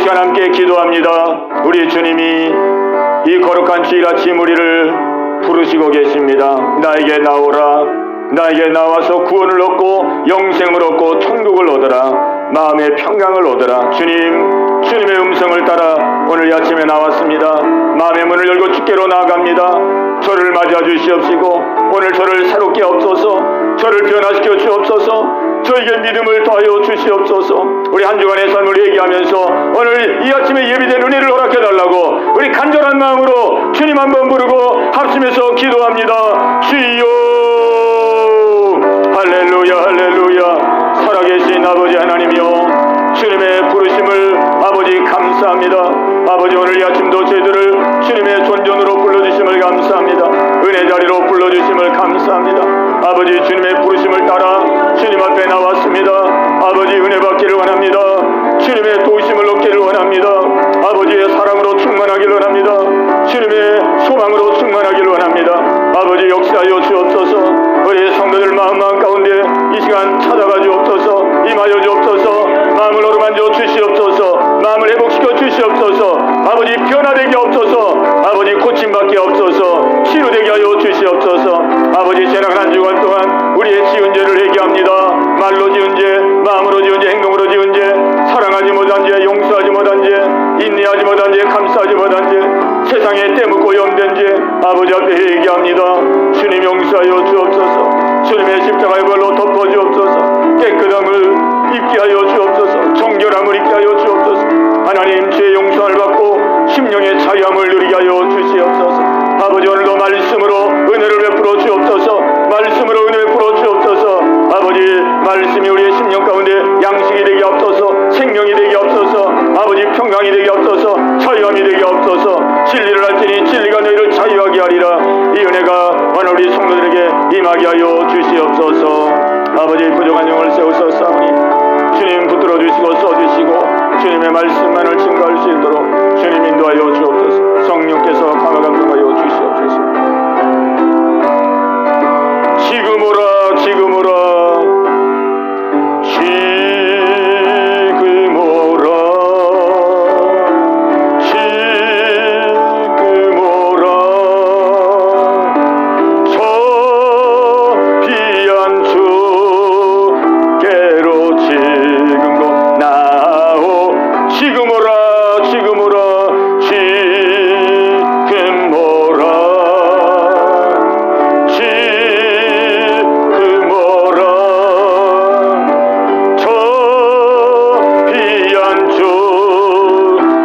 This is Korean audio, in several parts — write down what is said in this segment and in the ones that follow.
시간 함께 기도합니다. 우리 주님이 이 거룩한 주일 아침 우리를 부르시고 계십니다. 나에게 나오라. 나에게 나와서 구원을 얻고 영생을 얻고 천국을 얻어라. 마음의 평강을 얻어라. 주님의 음성을 따라 오늘 아침에 나왔습니다. 마음의 문을 열고 주께로 나아갑니다. 저를 맞아 주시옵시고 오늘 저를 새롭게 없소서. 저를 변화시켜 주옵소서. 저에게 믿음을 더하여 주시옵소서. 우리 한 주간의 삶을 얘기하면서 오늘 이 아침에 예비된 은혜를 허락해달라고 우리 간절한 마음으로 주님 한번 부르고 합심해서 기도합니다. 주여, 할렐루야 할렐루야. 살아계신 아버지 하나님이여, 주님의 부르심을 아버지 감사합니다. 아버지 오늘 이 아침도 저희들을 주님의 존전으로 불러주심을 감사합니다. 은혜 자리로 불러주심을 감사합니다. 아버지 주님의 부르심을 따라 주님 앞에 나왔습니다. 아버지 은혜 받기를 원합니다. 주님의 도우심을 얻기를 원합니다. 아버지의 사랑으로 충만하기를 원합니다. 주님의 소망으로 충만하기를 원합니다. 아버지 역사하여 주옵소서. 우리 성도들 마음 가운데 이 시간 찾아가 주옵소서. 임하여 주옵소서. 마음을 어루만져 주시옵소서. 마음을 회복시켜 주시옵소서. 아버지 변화되게 없소서. 아버지 고침받게 없소서. 치유되게 하여 주시옵소서. 아버지 지나간 한 주간 동안 우리의 지은 죄를 회개합니다. 말로 지은 죄, 마음으로 지은 죄, 행동으로 지은 죄, 사랑하지 못한 죄, 용서하지 못한 죄, 인내하지 못한 죄, 감사하지 못한 죄, 세상에 떼묻고 염된 죄 아버지 앞에 회개합니다. 주님 용서하여 주옵소서. 주님의 십자가의 벌로 덮어 주옵소서. 깨끗함을 입게 하여 주옵소서. 정결함을 입게 하여 주옵소서. 하나님 죄 용서를 받고 심령의 자유함을 누리게 하여 주시옵소서. 아버지 오늘도 말씀으로 은혜를 베풀어 주옵소서. 말씀으로 은혜 베풀어 주옵소서. 아버지 말씀이 우리의 심령 가운데 양식이 되게 없소서. 생명이 되게 없소서. 아버지 평강이 되게 없소서. 자유함이 되게 없소서. 진리를 알지니 진리가 너희를 자유하게 하리라. 이 은혜가 오늘 우리 성도들에게 임하게 하여 주시옵소서. 아버지 부족한 영을 세우셨사오니 주님 붙들어 주시고 써주시고 주님의 말씀만을 증거할 수 있도록 주님 인도하여 주옵소서. 성령께서 강화 감동하여 주시옵소서. 지금 오라 지금 오라 지금 오라 지금 오라 저 귀한 주께로 지금도 나오. 지금 오라 지금 오라 지금 오라 지금 오라 저 귀한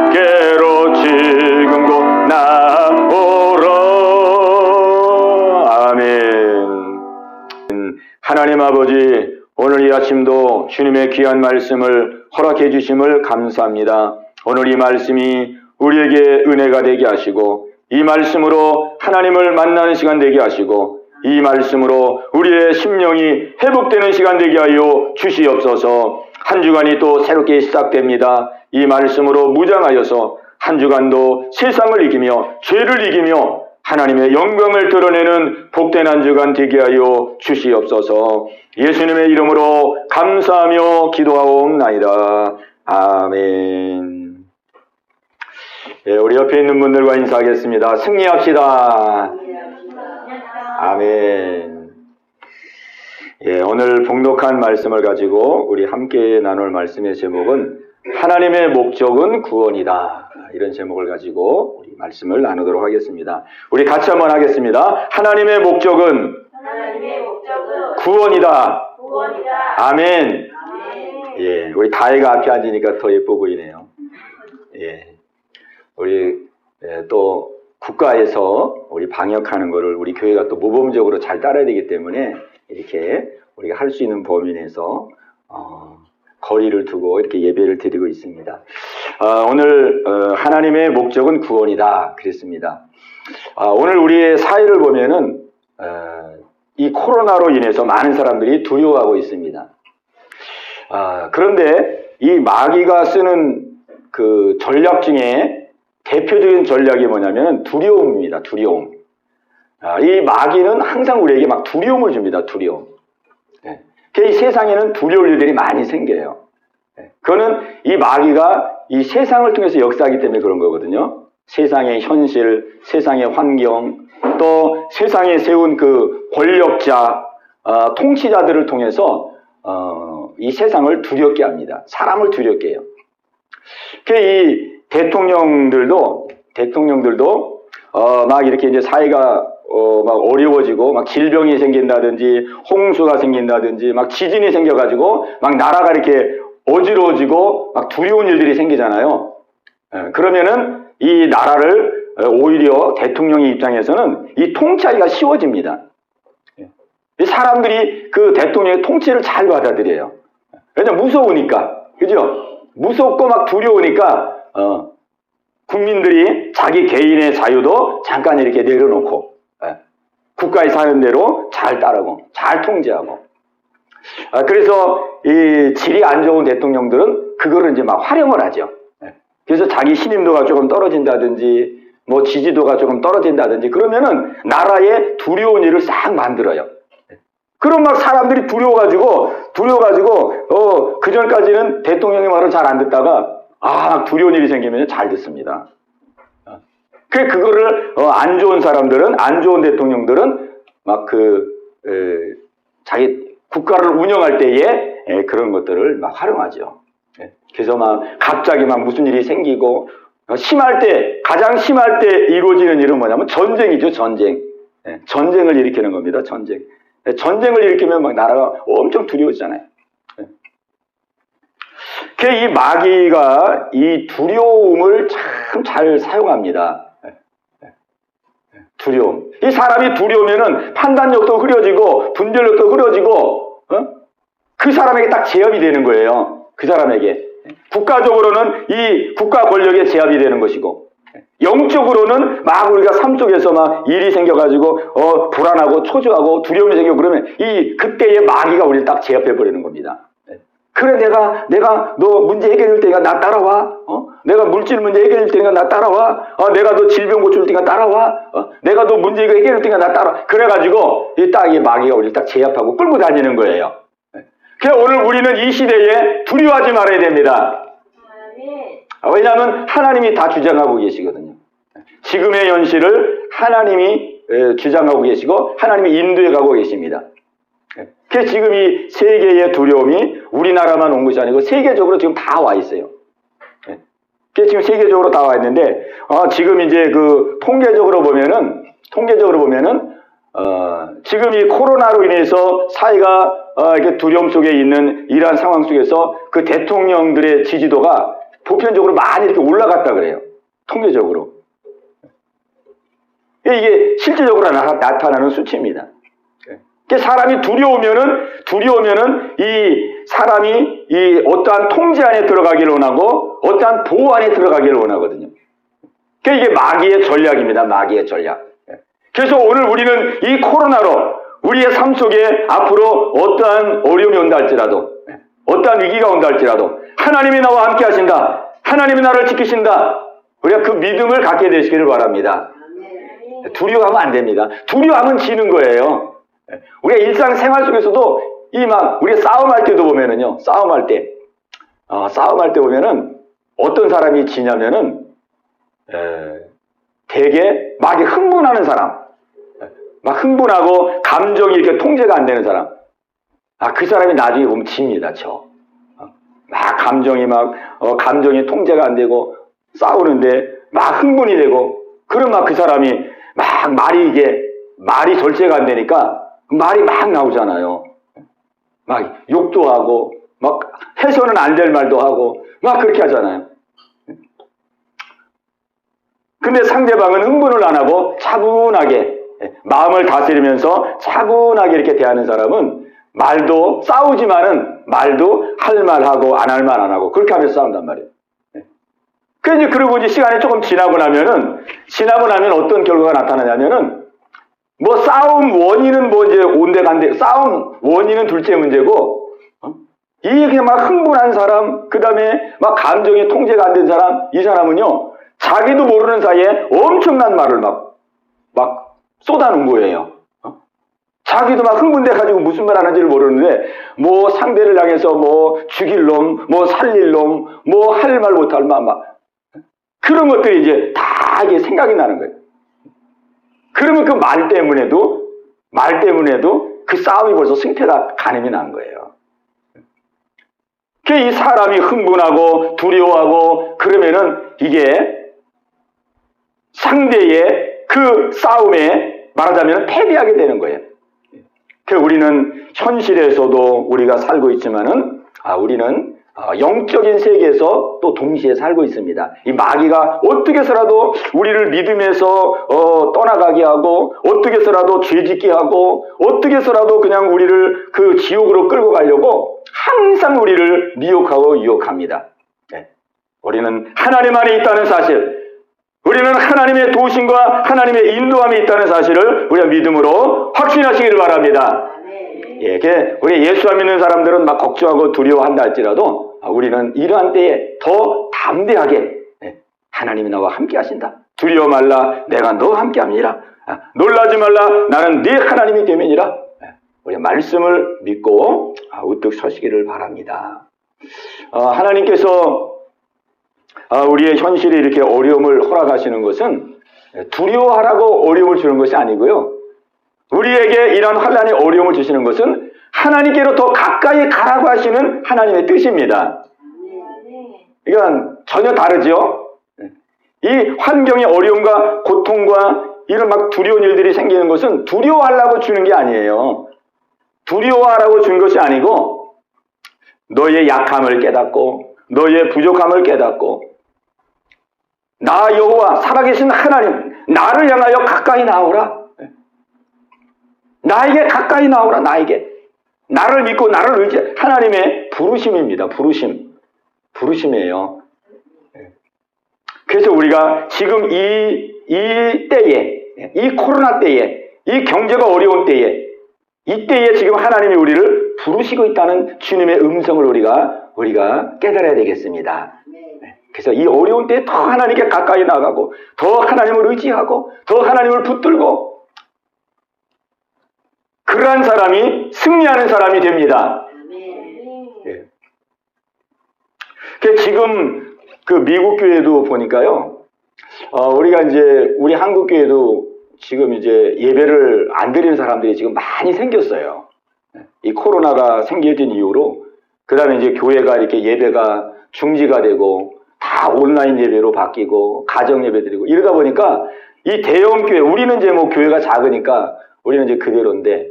주께로 지금도 나오라. 아멘. 하나님 아버지 오늘 이 아침도 주님의 귀한 말씀을 허락해 주심을 감사합니다. 오늘 이 말씀이 우리에게 은혜가 되게 하시고 이 말씀으로 하나님을 만나는 시간 되게 하시고 이 말씀으로 우리의 심령이 회복되는 시간 되게 하여 주시옵소서. 한 주간이 또 새롭게 시작됩니다. 이 말씀으로 무장하여서 한 주간도 세상을 이기며 죄를 이기며 하나님의 영광을 드러내는 복된 한 주간 되게 하여 주시옵소서. 예수님의 이름으로 감사하며 기도하옵나이다. 아멘. 예, 우리 옆에 있는 분들과 인사하겠습니다. 승리합시다. 아멘. 예, 오늘 복록한 말씀을 가지고 우리 함께 나눌 말씀의 제목은 하나님의 목적은 구원이다. 이런 제목을 가지고 우리 말씀을 나누도록 하겠습니다. 우리 같이 한번 하겠습니다. 하나님의 목적은 구원이다. 아멘. 예, 우리 다혜가 앞에 앉으니까 더 예뻐 보이네요. 예, 우리 또 국가에서 우리 방역하는 거를 우리 교회가 또 모범적으로 잘 따라야 되기 때문에 이렇게 우리가 할 수 있는 범위 내에서 거리를 두고 이렇게 예배를 드리고 있습니다. 오늘 하나님의 목적은 구원이다 그랬습니다. 오늘 우리의 사회를 보면은 이 코로나로 인해서 많은 사람들이 두려워하고 있습니다. 그런데 이 마귀가 쓰는 그 전략 중에 대표적인 전략이 뭐냐면 두려움입니다. 두려움. 이 마귀는 항상 우리에게 막 두려움을 줍니다. 두려움. 이 세상에는 두려울 일들이 많이 생겨요. 그거는 이 마귀가 이 세상을 통해서 역사하기 때문에 그런 거거든요. 세상의 현실, 세상의 환경, 또 세상에 세운 그 권력자, 통치자들을 통해서 이 세상을 두렵게 합니다. 사람을 두렵게 해요. 이 대통령들도 막 이렇게 이제 사회가 막 어려워지고 막 질병이 생긴다든지 홍수가 생긴다든지 막 지진이 생겨가지고 막 나라가 이렇게 어지러워지고 막 두려운 일들이 생기잖아요. 그러면은 이 나라를 오히려 대통령의 입장에서는 이 통치하기가 쉬워집니다. 이 사람들이 그 대통령의 통치를 잘 받아들여요. 왜냐면 무서우니까, 그죠? 무섭고 막 두려우니까 국민들이 자기 개인의 자유도 잠깐 이렇게 내려놓고 국가에 사는 대로 잘 따르고 잘 통제하고 그래서 이 질이 안 좋은 대통령들은 그거를 이제 막 활용을 하죠. 그래서 자기 신임도가 조금 떨어진다든지 뭐 지지도가 조금 떨어진다든지 그러면은 나라에 두려운 일을 싹 만들어요. 그럼 막 사람들이 두려워가지고 그 전까지는 대통령의 말을 잘 안 듣다가 두려운 일이 생기면 잘 듣습니다. 그거를 안 좋은 사람들은, 안 좋은 대통령들은 막 자기 국가를 운영할 때에 그런 것들을 막 활용하죠. 그래서 막 갑자기 막 무슨 일이 생기고 가장 심할 때 이루어지는 일은 뭐냐면 전쟁이죠. 전쟁을 일으키는 겁니다. 전쟁을 일으키면 막 나라가 엄청 두려워지잖아요. 이 마귀가 이 두려움을 참 잘 사용합니다. 두려움. 이 사람이 두려우면은 판단력도 흐려지고 분별력도 흐려지고 그 사람에게 딱 제압이 되는 거예요. 그 사람에게. 국가적으로는 이 국가 권력에 제압이 되는 것이고 영적으로는 막 우리가 삶 속에서 막 일이 생겨가지고 불안하고 초조하고 두려움이 생기고 그러면 그때의 마귀가 우리를 딱 제압해 버리는 겁니다. 그래 내가 너 문제 해결할 때니까 나 따라와. 내가 물질 문제 해결할 때니까 나 따라와. 내가 너 질병 고칠 때니까 따라와. 내가 너 문제 해결할 때니까 나 따라와. 그래가지고 이 마귀가 우리를 딱 제압하고 끌고 다니는 거예요. 그래서 오늘 우리는 이 시대에 두려워하지 말아야 됩니다. 왜냐하면 하나님이 다 주장하고 계시거든요. 지금의 현실을 하나님이 주장하고 계시고 하나님이 인도해 가고 계십니다. 그래서 지금 이 세계의 두려움이 우리나라만 온 것이 아니고 세계적으로 지금 다 와 있어요. 그래서 지금 세계적으로 다 와 있는데 지금 이제 그 통계적으로 보면은 지금 이 코로나로 인해서 사회가 이렇게 두려움 속에 있는 이러한 상황 속에서 그 대통령들의 지지도가 보편적으로 많이 이렇게 올라갔다 그래요. 통계적으로. 이게 실질적으로 나타나는 수치입니다. 사람이 두려우면은 이 사람이 이 어떠한 통제 안에 들어가기를 원하고 어떠한 보호 안에 들어가기를 원하거든요. 이게 마귀의 전략입니다. 마귀의 전략. 그래서 오늘 우리는 이 코로나로 우리의 삶 속에 앞으로 어떠한 어려움이 온다 할지라도 어떠한 위기가 온다 할지라도 하나님이 나와 함께 하신다. 하나님이 나를 지키신다. 우리가 그 믿음을 갖게 되시기를 바랍니다. 두려워하면 안 됩니다. 두려워하면 지는 거예요. 우리가 일상생활 속에서도 우리가 싸움할 때도 보면은요, 싸움할 때 보면은 어떤 사람이 지냐면은, 되게 막 흥분하는 사람, 막 흥분하고 감정이 이렇게 통제가 안 되는 사람, 그 사람이 나중에 보면 집니다, 감정이 통제가 안 되고 싸우는데 막 흥분이 되고, 그럼 그 사람이 말이 절제가 안 되니까 말이 막 나오잖아요. 막 욕도 하고, 막 해서는 안 될 말도 하고, 막 그렇게 하잖아요. 근데 상대방은 흥분을 안 하고 차분하게, 마음을 다스리면서 차분하게 이렇게 대하는 사람은 싸우지만은 말도 할 말하고 안 할 말 안 하고 그렇게 하면서 싸운단 말이에요. 그리고 이제 시간이 조금 지나고 나면 어떤 결과가 나타나냐면은 싸움 원인은 이제 온데간데, 싸움 원인은 둘째 문제고, 이게 막 흥분한 사람, 그 다음에 막 감정이 통제가 안 된 사람, 이 사람은요, 자기도 모르는 사이에 엄청난 말을 막 쏟아놓은 거예요. 자기도 막 흥분돼가지고 무슨 말 하는지를 모르는데, 뭐 상대를 향해서 뭐 죽일 놈, 뭐 살릴 놈, 뭐 할 말 못할 말, 막. 그런 것들이 이제 다 이게 생각이 나는 거예요. 그러면 그 말 때문에도 그 싸움이 벌써 승패가 가늠이 난 거예요. 이 사람이 흥분하고 두려워하고 그러면은 이게 상대의 그 싸움에 말하자면 패배하게 되는 거예요. 우리는 현실에서도 우리가 살고 있지만은 우리는 영적인 세계에서 또 동시에 살고 있습니다. 이 마귀가 어떻게 해서라도 우리를 믿음에서 떠나가게 하고, 어떻게 해서라도 죄짓게 하고, 어떻게 해서라도 그냥 우리를 그 지옥으로 끌고 가려고 항상 우리를 미혹하고 유혹합니다. 네. 우리는 하나님 안에 있다는 사실, 우리는 하나님의 도우심과 하나님의 인도함이 있다는 사실을 우리가 믿음으로 확신하시기를 바랍니다. 예, 우리 예수 안 믿는 사람들은 막 걱정하고 두려워한다 할지라도 우리는 이러한 때에 더 담대하게 하나님이 나와 함께 하신다. 두려워 말라, 내가 너와 함께 합니다. 놀라지 말라, 나는 네 하나님이 됨이니라. 우리 말씀을 믿고 우뚝 서시기를 바랍니다. 하나님께서 우리의 현실이 이렇게 어려움을 허락하시는 것은 두려워하라고 어려움을 주는 것이 아니고요. 우리에게 이런 환난의 어려움을 주시는 것은 하나님께로 더 가까이 가라고 하시는 하나님의 뜻입니다. 이건 전혀 다르죠. 이 환경의 어려움과 고통과 이런 막 두려운 일들이 생기는 것은 두려워하려고 주는 게 아니에요. 두려워하라고 준 것이 아니고 너의 약함을 깨닫고 너의 부족함을 깨닫고 나 여호와 살아계신 하나님 나를 향하여 가까이 나오라. 나에게 가까이 나오라. 나에게 나를 믿고 나를 의지해. 하나님의 부르심입니다. 부르심이에요. 그래서 우리가 지금 이 때에, 이 코로나 때에, 이 경제가 어려운 때에, 이때에 지금 하나님이 우리를 부르시고 있다는 주님의 음성을 우리가 깨달아야 되겠습니다. 그래서 이 어려운 때에 더 하나님께 가까이 나가고 더 하나님을 의지하고 더 하나님을 붙들고 그러한 사람이 승리하는 사람이 됩니다. 예. 지금 그 미국 교회도 보니까요, 우리가 이제 우리 한국 교회도 지금 이제 예배를 안 드리는 사람들이 지금 많이 생겼어요. 이 코로나가 생겨진 이후로 그 다음에 이제 교회가 이렇게 예배가 중지가 되고 다 온라인 예배로 바뀌고 가정 예배 드리고 이러다 보니까 이 대형 교회, 우리는 이제 뭐 교회가 작으니까 우리는 이제 그대로인데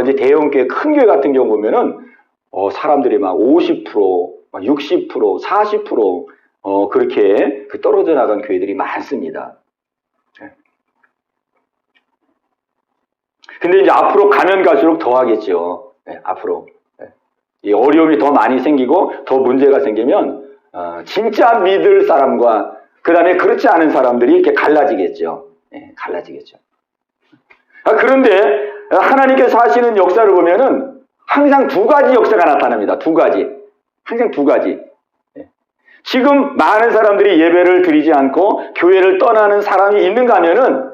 이제 대형 교회, 큰 교회 같은 경우 보면은 사람들이 막 50%, 막 60%, 40% 그렇게 떨어져 나간 교회들이 많습니다. 근데 이제 앞으로 가면 갈수록 더 하겠죠. 앞으로 이 어려움이 더 많이 생기고 더 문제가 생기면 진짜 믿을 사람과 그 다음에 그렇지 않은 사람들이 이렇게 갈라지겠죠. 갈라지겠죠. 그런데 하나님께서 하시는 역사를 보면은 항상 두 가지 역사가 나타납니다. 두 가지. 항상 두 가지. 지금 많은 사람들이 예배를 드리지 않고 교회를 떠나는 사람이 있는가 하면은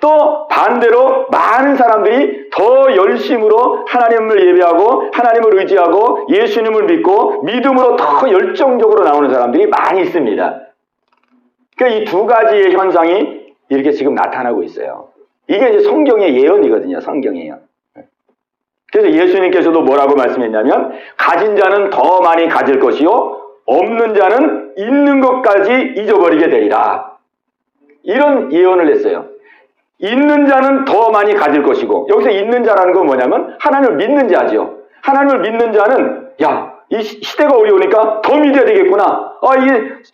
또 반대로 많은 사람들이 더 열심으로 하나님을 예배하고 하나님을 의지하고 예수님을 믿고 믿음으로 더 열정적으로 나오는 사람들이 많이 있습니다. 그러니까 이 두 가지의 현상이 이렇게 지금 나타나고 있어요. 이게 이제 성경의 예언이거든요. 성경이에요. 그래서 예수님께서도 뭐라고 말씀했냐면 가진 자는 더 많이 가질 것이요 없는 자는 있는 것까지 잊어버리게 되리라. 이런 예언을 했어요. 있는 자는 더 많이 가질 것이고, 여기서 있는 자라는 건 뭐냐면 하나님을 믿는 자죠. 하나님을 믿는 자는 이 시대가 어려우니까 더 믿어야 되겠구나.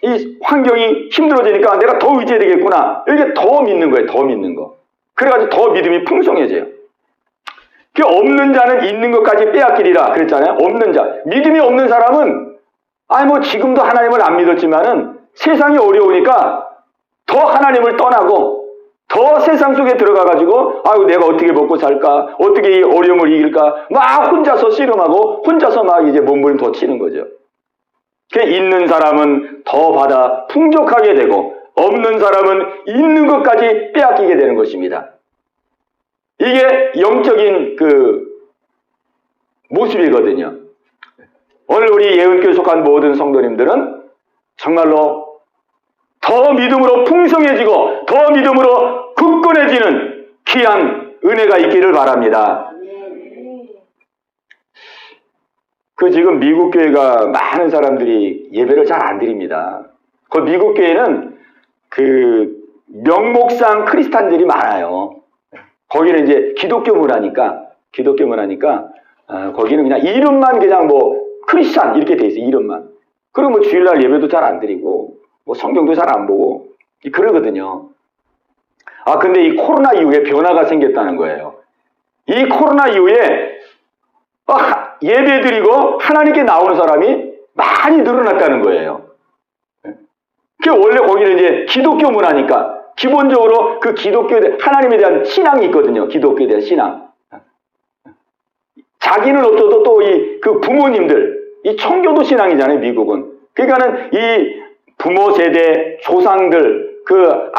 이 환경이 힘들어지니까 내가 더 의지해야 되겠구나. 이렇게 더 믿는 거예요. 더 믿는 거. 그래가지고 더 믿음이 풍성해져요. 그 없는 자는 있는 것까지 빼앗기리라 그랬잖아요. 없는 자. 믿음이 없는 사람은 뭐 지금도 하나님을 안 믿었지만은 세상이 어려우니까 더 하나님을 떠나고 더 세상 속에 들어가가지고 내가 어떻게 먹고 살까? 어떻게 이 어려움을 이길까? 막 혼자서 씨름하고 혼자서 막 이제 몸부림 치는 거죠. 있는 사람은 더 받아 풍족하게 되고 없는 사람은 있는 것까지 빼앗기게 되는 것입니다. 이게 영적인 그 모습이거든요. 오늘 우리 예언교회 속한 모든 성도님들은 정말로 더 믿음으로 풍성해지고 더 믿음으로 굳건해지는 귀한 은혜가 있기를 바랍니다. 그 지금 미국 교회가 많은 사람들이 예배를 잘 안 드립니다. 그 미국 교회는 그 명목상 크리스찬들이 많아요. 거기는 이제 기독교 문화니까 거기는 그냥 이름만 그냥 뭐 크리스찬 이렇게 돼 있어요. 이름만. 그리고 뭐 주일날 예배도 잘 안 드리고 뭐 성경도 잘 안 보고 그러거든요. 근데 이 코로나 이후에 변화가 생겼다는 거예요. 이 코로나 이후에 예배 드리고 하나님께 나오는 사람이 많이 늘어났다는 거예요. 그 원래 거기는 이제 기독교 문화니까 기본적으로 그 기독교에 대한 하나님에 대한 신앙이 있거든요. 기독교에 대한 신앙. 자기는 없어도 또 그 부모님들, 이 청교도 신앙이잖아요, 미국은. 그러니까는 이 부모 세대, 조상들, 그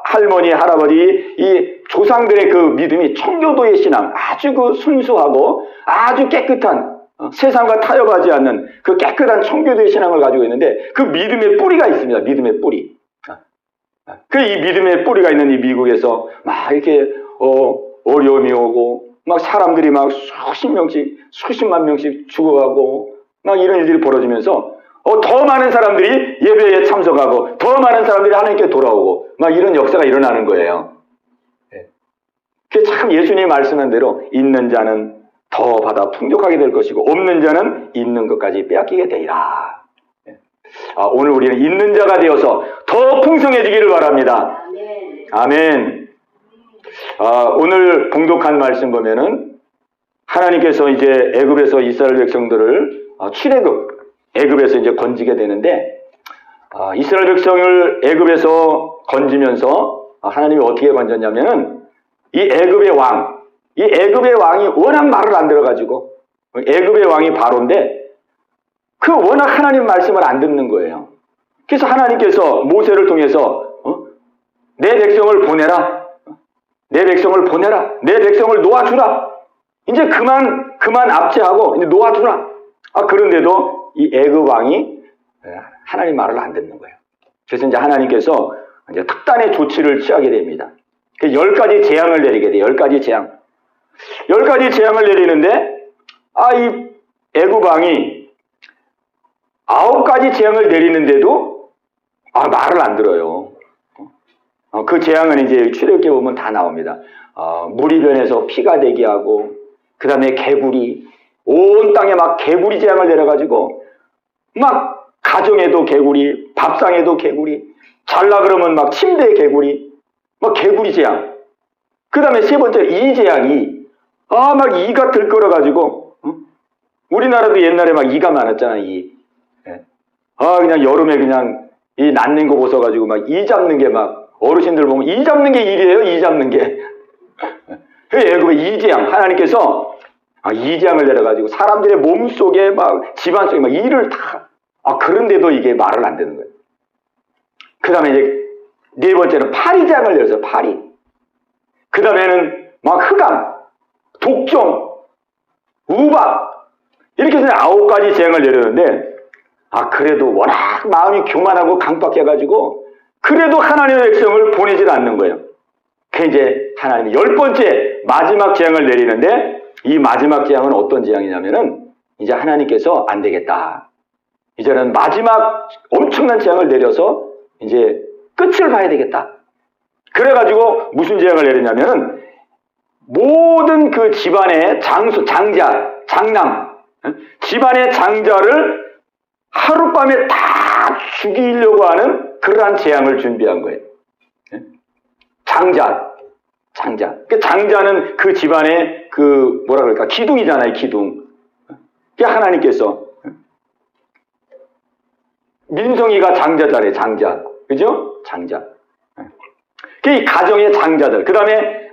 할머니, 할아버지, 이 조상들의 그 믿음이 청교도의 신앙, 아주 그 순수하고 아주 깨끗한, 세상과 타협하지 않는 그 깨끗한 청교도의 신앙을 가지고 있는데 그 믿음의 뿌리가 있습니다. 믿음의 뿌리. 이 믿음의 뿌리가 있는 이 미국에서 막 이렇게 어려움이 오고 막 사람들이 막 수십 명씩, 수십만 명씩 죽어가고 막 이런 일들이 벌어지면서 더 많은 사람들이 예배에 참석하고 더 많은 사람들이 하나님께 돌아오고 막 이런 역사가 일어나는 거예요. 그게 참 예수님이 말씀한 대로 있는 자는 더 받아 풍족하게 될 것이고 없는 자는 있는 것까지 빼앗기게 되리라. 오늘 우리는 있는 자가 되어서 더 풍성해지기를 바랍니다. 아멘. 오늘 봉독한 말씀 보면은 하나님께서 이제 애굽에서 이스라엘 백성들을 출애굽 애굽에서 이제 건지게 되는데 이스라엘 백성을 애굽에서 건지면서 하나님이 어떻게 건졌냐면은 이 애굽의 왕이 워낙 말을 안 들어가지고 애굽의 왕이 바로인데 그 워낙 하나님 말씀을 안 듣는 거예요. 그래서 하나님께서 모세를 통해서 내 백성을 보내라. 내 백성을 놓아주라. 이제 그만 압제하고 이제 놓아주라. 그런데도 이 애굽 왕이 하나님 말을 안 듣는 거예요. 그래서 이제 하나님께서 이제 특단의 조치를 취하게 됩니다. 10가지 재앙을 내리게 돼요. 10가지 재앙. 10가지 재앙을 내리는데 이 애굽 왕이 9가지 재앙을 내리는데도 말을 안 들어요. 그 재앙은 이제 출애굽기에 보면 다 나옵니다. 물이 변해서 피가 되게 하고 그 다음에 개구리, 온 땅에 막 개구리 재앙을 내려가지고 막 가정에도 개구리, 밥상에도 개구리, 잘라 그러면 막 침대에 개구리, 막 개구리 재앙. 그 다음에 세 번째 이 재앙이 막 이가 들끓어가지고 우리나라도 옛날에 막 이가 많았잖아. 그냥 여름에 그냥 이 낳는 거 벗어가지고 막 이 잡는 게 막 어르신들 보면 이 잡는 게 일이에요. 이 잡는 게. 애굽의 이 재앙 하나님께서 이 재앙을 내려가지고 사람들의 몸 속에 막 집안 속에 막 이를 다 그런데도 이게 말을 안 듣는 거예요. 그 다음에 이제 네 번째는 파리 재앙을 내려서 파리. 그 다음에는 막 흑암, 독종, 우박 이렇게 해서 9가지 재앙을 내렸는데 그래도 워낙 마음이 교만하고 강박해가지고 그래도 하나님의 백성을 보내질 않는 거예요. 그 이제 하나님이 10번째 마지막 재앙을 내리는데 이 마지막 재앙은 어떤 재앙이냐면은 이제 하나님께서 안 되겠다. 이제는 마지막 엄청난 재앙을 내려서 이제 끝을 봐야 되겠다. 그래가지고 무슨 재앙을 내리냐면은 모든 그 집안의 장남, 집안의 장자를 하룻밤에 다 죽이려고 하는 그러한 재앙을 준비한 거예요. 장자. 그 장자는 그 집안의 그 뭐라 그럴까 기둥이잖아요. 기둥. 그 하나님께서 민성이가 장자잖아요. 장자. 그죠? 장자. 그 가정의 장자들. 그 다음에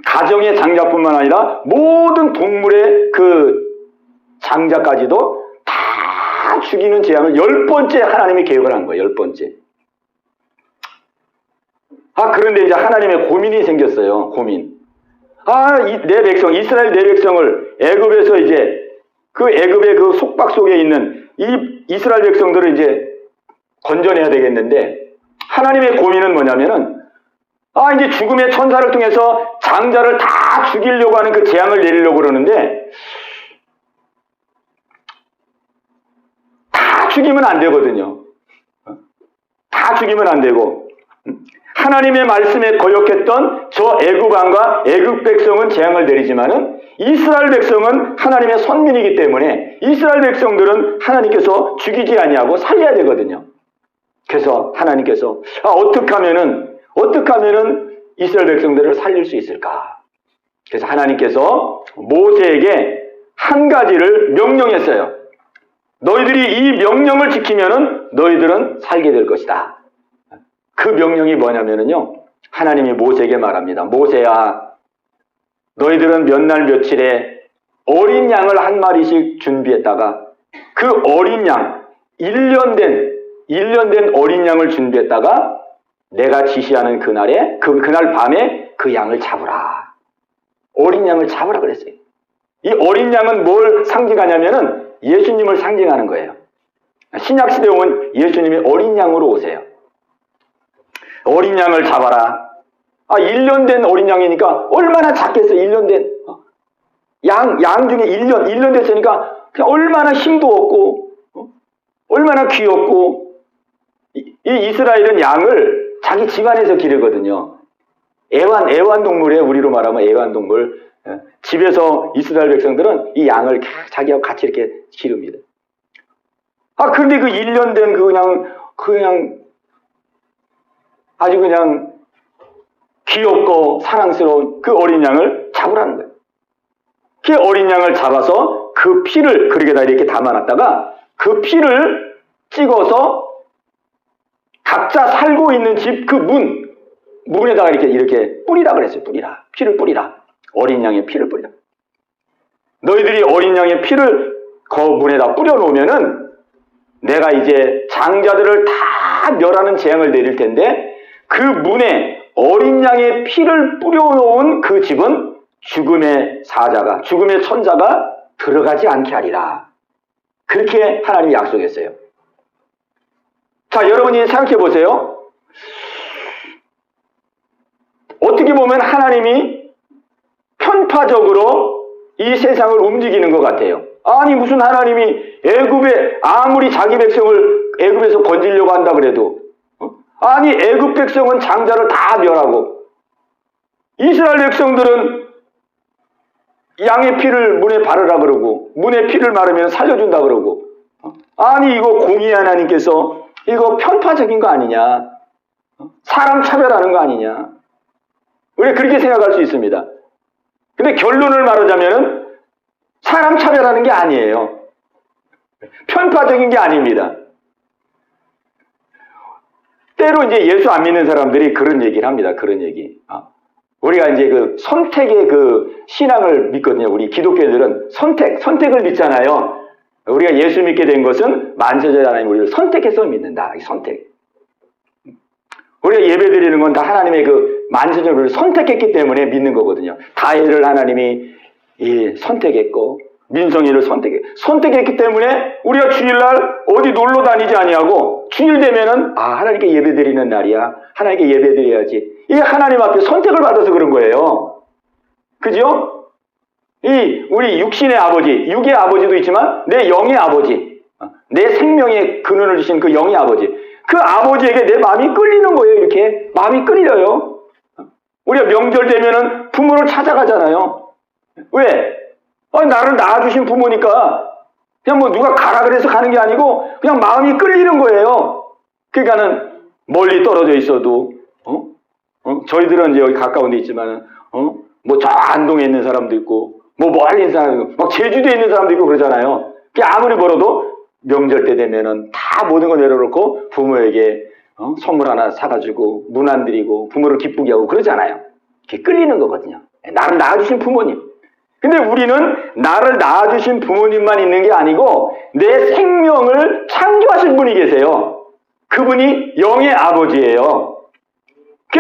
가정의 장자뿐만 아니라 모든 동물의 그 장자까지도 다 죽이는 재앙을 10번째 하나님이 계획을 한 거예요. 10번째. 그런데 이제 하나님의 고민이 생겼어요. 고민. 내 백성, 이스라엘 내 백성을 애굽에서 이제 그 애굽의 그 속박 속에 있는 이 이스라엘 백성들을 이제 건져내야 되겠는데, 하나님의 고민은 뭐냐면은 이제 죽음의 천사를 통해서 장자를 다 죽이려고 하는 그 재앙을 내리려고 그러는데, 다 죽이면 안 되거든요. 다 죽이면 안 되고, 하나님의 말씀에 거역했던 저 애굽 왕과 애굽 백성은 재앙을 내리지만은 이스라엘 백성은 하나님의 선민이기 때문에 이스라엘 백성들은 하나님께서 죽이지 아니하고 살려야 되거든요. 그래서 하나님께서 어떻게 하면은 이스라엘 백성들을 살릴 수 있을까? 그래서 하나님께서 모세에게 한 가지를 명령했어요. 너희들이 이 명령을 지키면은 너희들은 살게 될 것이다. 그 명령이 뭐냐면은요, 하나님이 모세에게 말합니다. 모세야, 너희들은 몇 날 며칠에 어린 양을 한 마리씩 준비했다가 그 어린 양, 1년 된 어린 양을 준비했다가 내가 지시하는 그날에 그날 밤에 그 양을 잡으라. 어린 양을 잡으라 그랬어요. 이 어린 양은 뭘 상징하냐면은 예수님을 상징하는 거예요. 신약 시대에 온 예수님이 어린 양으로 오세요. 어린 양을 잡아라. 1년 된 어린 양이니까 얼마나 작겠어. 1년 된 양 중에 1년 됐으니까 그냥 얼마나 힘도 없고 얼마나 귀엽고. 이 이스라엘은 양을 자기 집안에서 기르거든요. 애완동물이에요. 우리로 말하면 애완동물. 집에서 이스라엘 백성들은 이 양을 자기하고 같이 이렇게 기릅니다. 그런데 그 1년 된 그냥 아주 그냥 귀엽고 사랑스러운 그 어린 양을 잡으라는 거예요. 그 어린 양을 잡아서 그 피를 그릇에다 이렇게 담아놨다가 그 피를 찍어서 각자 살고 있는 집 그 문에다가 이렇게 뿌리라 그랬어요. 피를 뿌리라. 어린 양의 피를 뿌리라. 너희들이 어린 양의 피를 그 문에다 뿌려놓으면은 내가 이제 장자들을 다 멸하는 재앙을 내릴 텐데, 그 문에 어린 양의 피를 뿌려놓은 그 집은 죽음의 천사가 들어가지 않게 하리라. 그렇게 하나님이 약속했어요. 자, 여러분이 생각해 보세요. 어떻게 보면 하나님이 편파적으로 이 세상을 움직이는 것 같아요. 아니, 무슨 하나님이 애굽에 아무리 자기 백성을 애굽에서 건지려고 한다 그래도, 아니 애굽 백성은 장자를 다 멸하고 이스라엘 백성들은 양의 피를 문에 바르라 그러고 문에 피를 마르면 살려준다 그러고, 아니 이거 공의 하나님께서 이거 편파적인 거 아니냐, 사람 차별하는 거 아니냐, 우리가 그렇게 생각할 수 있습니다. 근데 결론을 말하자면은 사람 차별하는 게 아니에요. 편파적인 게 아닙니다. 때로 이제 예수 안 믿는 사람들이 그런 얘기를 합니다. 그런 얘기. 우리가 이제 그 선택의 그 신앙을 믿거든요. 우리 기독교인들은 선택을 믿잖아요. 우리가 예수 믿게 된 것은 만세자의 하나님 우리를 선택해서 믿는다. 선택. 우리가 예배 드리는 건 다 하나님의 그 만세자를 우리를 선택했기 때문에 믿는 거거든요. 다혜를 하나님이 선택했고 민성이를 선택했기 때문에 우리가 주일날 어디 놀러 다니지 아니하고 주일 되면은 하나님께 예배 드리는 날이야. 하나님께 예배 드려야지. 이게 하나님 앞에 선택을 받아서 그런 거예요. 그죠? 우리 육신의 아버지, 육의 아버지도 있지만 내 영의 아버지, 내 생명의 근원을 주신 그 영의 아버지, 그 아버지에게 내 마음이 끌리는 거예요. 이렇게 마음이 끌려요. 우리가 명절 되면은 부모를 찾아가잖아요. 왜? 나를 낳아주신 부모니까 그냥 뭐 누가 가라 그래서 가는 게 아니고 그냥 마음이 끌리는 거예요. 그러니까는 멀리 떨어져 있어도 저희들은 이제 여기 가까운 데 있지만은 뭐 저 안동에 있는 사람도 있고 뭐 멀리 있는 사람도 있고 막 제주도에 있는 사람도 있고 그러잖아요. 아무리 벌어도 명절 때 되면은 다 모든 거 내려놓고 부모에게 선물 하나 사가지고 문 안 드리고 부모를 기쁘게 하고 그러잖아요. 그게 끌리는 거거든요. 나를 낳아주신 부모님. 근데 우리는 나를 낳아주신 부모님만 있는 게 아니고 내 생명을 창조하신 분이 계세요. 그분이 영의 아버지예요.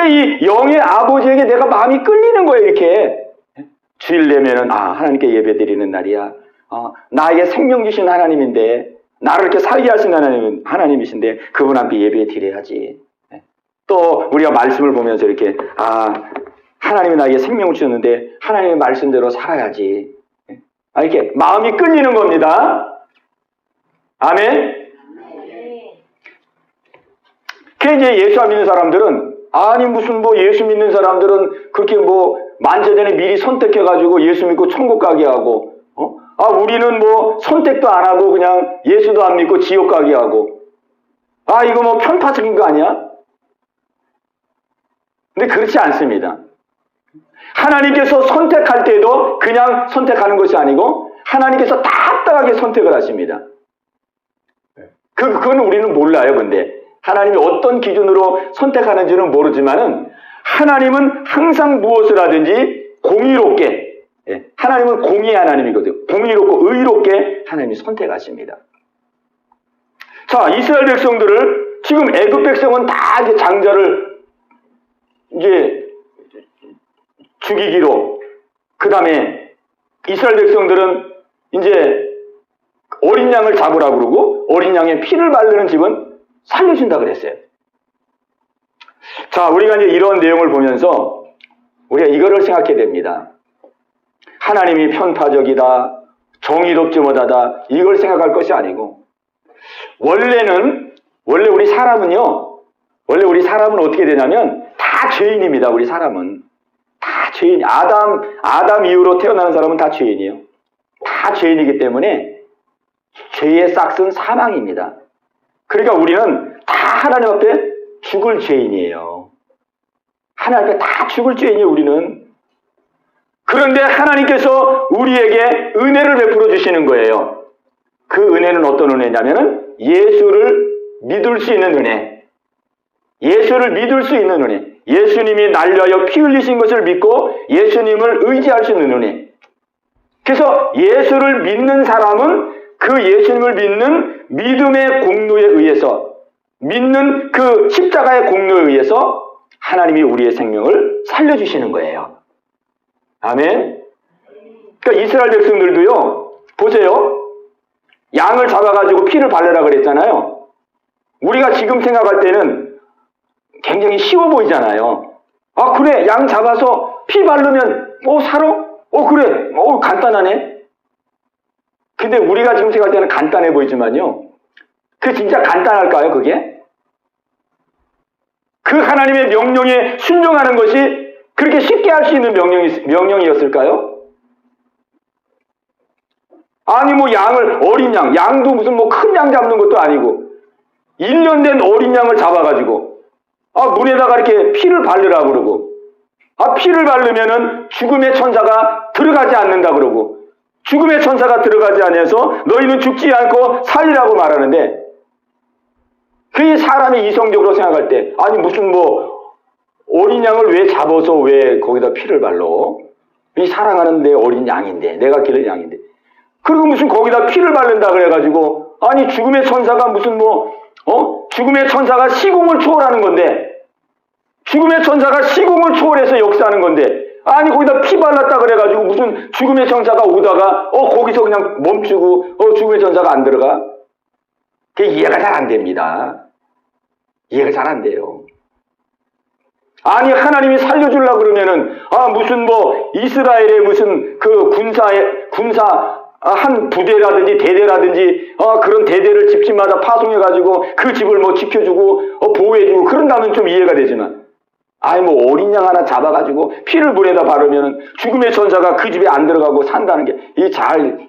이 영의 아버지에게 내가 마음이 끌리는 거예요. 이렇게 주일 되면은 하나님께 예배드리는 날이야. 나에게 생명 주신 하나님인데 나를 이렇게 살게 하신 하나님이신데 그분 앞에 예배 드려야지. 또 우리가 말씀을 보면서 이렇게 하나님이 나에게 생명을 주셨는데 하나님의 말씀대로 살아야지. 이렇게 마음이 끌리는 겁니다. 아멘. 그 이제 예수 안 믿는 사람들은 무슨 예수 믿는 사람들은 그렇게 만세전에 미리 선택해가지고 예수 믿고 천국 가게 하고 우리는 선택도 안 하고 그냥 예수도 안 믿고 지옥 가게 하고 이거 편파적인 거 아니야? 근데 그렇지 않습니다. 하나님께서 선택할 때도 그냥 선택하는 것이 아니고 하나님께서 다 합당하게 선택을 하십니다. 그건 우리는 몰라요. 근데 하나님이 어떤 기준으로 선택하는지는 모르지만은 하나님은 항상 무엇을 하든지 공의롭게, 하나님은 공의의 하나님이거든요. 공의롭고 의롭게 하나님이 선택하십니다. 자, 이스라엘 백성들을 지금 애굽 백성은 다 이제 장자를 이제 죽이기로, 그 다음에 이스라엘 백성들은 이제 어린 양을 잡으라고 그러고 어린 양의 피를 바르는 집은 살려준다 그랬어요. 자, 우리가 이제 이런 내용을 보면서 우리가 이거를 생각해야 됩니다. 하나님이 편파적이다, 정의롭지 못하다, 이걸 생각할 것이 아니고 원래 우리 사람은 어떻게 되냐면 다 죄인입니다. 우리 사람은 다 죄인. 아담 이후로 태어나는 사람은 다 죄인이에요. 다 죄인이기 때문에 죄의 싹은 사망입니다. 그러니까 우리는 다 하나님 앞에 죽을 죄인이에요. 하나님 앞에 다 죽을 죄인이에요, 우리는. 그런데 하나님께서 우리에게 은혜를 베풀어 주시는 거예요. 그 은혜는 어떤 은혜냐면은 예수를 믿을 수 있는 은혜. 예수를 믿을 수 있는 은혜. 예수님이 날 위하여 피 흘리신 것을 믿고 예수님을 의지할 수 있는 은혜. 그래서 예수를 믿는 사람은 그 예수님을 믿는 믿음의 공로에 의해서, 믿는 그 십자가의 공로에 의해서 하나님이 우리의 생명을 살려주시는 거예요. 아멘. 그러니까 이스라엘 백성들도요, 보세요. 양을 잡아가지고 피를 바르라 그랬잖아요. 우리가 지금 생각할 때는 굉장히 쉬워 보이잖아요. 그래, 양 잡아서 피 바르면 살아? 그래, 간단하네. 근데 우리가 지금 생각할 때는 간단해 보이지만요, 그게 진짜 간단할까요, 그게? 그 하나님의 명령에 순종하는 것이 그렇게 쉽게 할 수 있는 명령이었을까요? 어린 양도 무슨 큰 양 잡는 것도 아니고 1년 된 어린 양을 잡아가지고 문에다가 이렇게 피를 바르라 그러고, 피를 바르면은 죽음의 천사가 들어가지 않는다 그러고, 죽음의 천사가 들어가지 않아서 너희는 죽지 않고 살리라고 말하는데, 그 사람이 이성적으로 생각할 때 무슨 어린 양을 왜 잡아서 왜 거기다 피를 발로? 이 사랑하는 내 어린 양인데, 내가 기른 양인데, 그리고 무슨 거기다 피를 바른다 그래가지고 죽음의 천사가 무슨 죽음의 천사가 시공을 초월하는 건데, 죽음의 천사가 시공을 초월해서 역사하는 건데, 거기다 피 발랐다 그래가지고 무슨 죽음의 천사가 오다가 거기서 그냥 멈추고 죽음의 천사가 안 들어가? 그게 이해가 잘 안 됩니다. 이해가 잘 안 돼요. 하나님이 살려주려고 그러면은 무슨 이스라엘의 무슨 그 군사 한 부대라든지 대대라든지 그런 대대를 집집마다 파송해가지고 그 집을 지켜주고 보호해주고 그런다면 좀 이해가 되지만, 어린 양 하나 잡아가지고 피를 물에다 바르면은 죽음의 천사가 그 집에 안 들어가고 산다는 게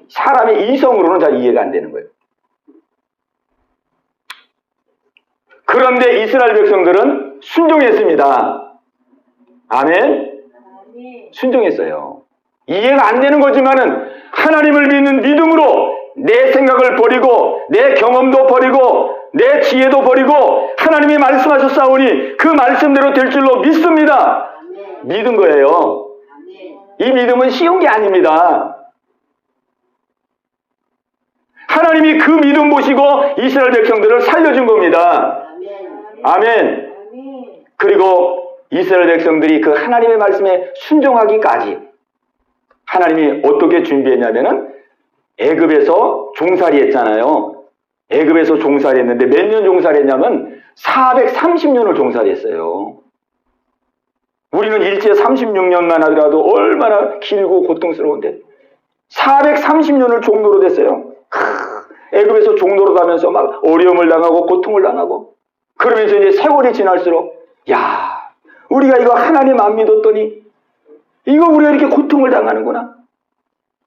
사람의 이성으로는 잘 이해가 안 되는 거예요. 그런데 이스라엘 백성들은 순종했습니다. 아멘? 순종했어요. 이해가 안 되는 거지만은 하나님을 믿는 믿음으로 내 생각을 버리고 내 경험도 버리고 내 지혜도 버리고 하나님이 말씀하셨사오니 그 말씀대로 될 줄로 믿습니다. 믿은 거예요. 이 믿음은 쉬운 게 아닙니다. 하나님이 그 믿음 보시고 이스라엘 백성들을 살려준 겁니다. 아멘. 그리고 이스라엘 백성들이 그 하나님의 말씀에 순종하기까지 하나님이 어떻게 준비했냐면은 애굽에서 종살이 했잖아요. 애굽에서 종살이 했는데 몇 년 종살이 했냐면 430년을 종살이 했어요. 우리는 일제 36년만 하더라도 얼마나 길고 고통스러운데 430년을 종로로 됐어요. 애굽에서 종로로 가면서 막 어려움을 당하고 고통을 당하고 그러면서 이제 세월이 지날수록 야, 우리가 이거 하나님 안 믿었더니 이거 우리가 이렇게 고통을 당하는구나.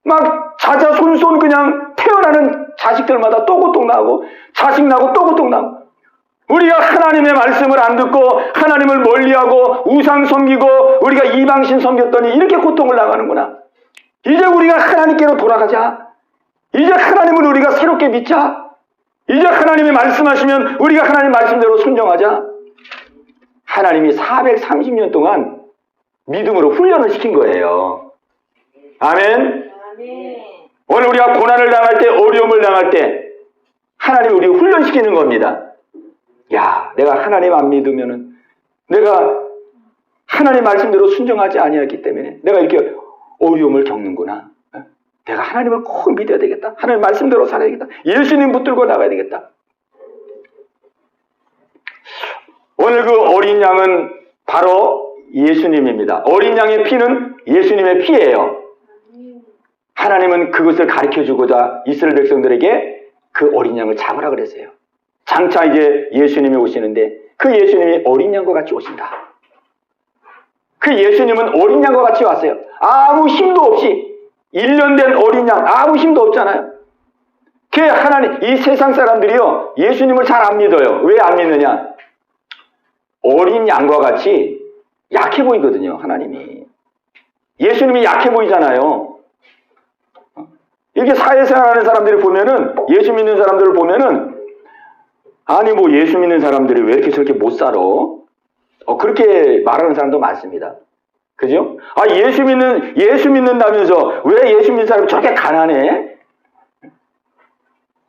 막 자자손손 그냥 태어나는 자식들마다 또 고통나고 자식 나고 또 고통나고 우리가 하나님의 말씀을 안 듣고 하나님을 멀리하고 우상 섬기고 우리가 이방신 섬겼더니 이렇게 고통을 당하는구나. 이제 우리가 하나님께로 돌아가자. 이제 하나님을 우리가 새롭게 믿자. 이제 하나님이 말씀하시면 우리가 하나님 말씀대로 순종하자. 하나님이 430년 동안 믿음으로 훈련을 시킨 거예요. 아멘. 오늘 우리가 고난을 당할 때 어려움을 당할 때 하나님이 우리를 훈련시키는 겁니다. 야, 내가 하나님 안 믿으면은 내가 하나님 말씀대로 순종하지 아니했기 때문에 내가 이렇게 어려움을 겪는구나. 내가 하나님을 꼭 믿어야 되겠다. 하나님 말씀대로 살아야 되겠다. 예수님 붙들고 나가야 되겠다. 오늘 그 어린 양은 바로 예수님입니다. 어린 양의 피는 예수님의 피예요. 하나님은 그것을 가르쳐주고자 이스라엘 백성들에게 그 어린 양을 잡으라 그랬어요. 장차 이제 예수님이 오시는데 그 예수님이 어린 양과 같이 오신다. 그 예수님은 어린 양과 같이 왔어요. 아무 힘도 없이 1년 된 어린 양 아무 힘도 없잖아요. 그 하나님 이 세상 사람들이요 예수님을 잘 안 믿어요. 왜 안 믿느냐? 어린 양과 같이 약해 보이거든요. 하나님이 예수님이 약해 보이잖아요. 이렇게 사회생활하는 사람들이 보면은 예수 믿는 사람들을 보면은 아니 뭐 예수 믿는 사람들이 왜 이렇게 저렇게 못 살아? 그렇게 말하는 사람도 많습니다. 그죠? 아 예수 믿는다면서 왜 예수 믿는 사람이 저렇게 가난해?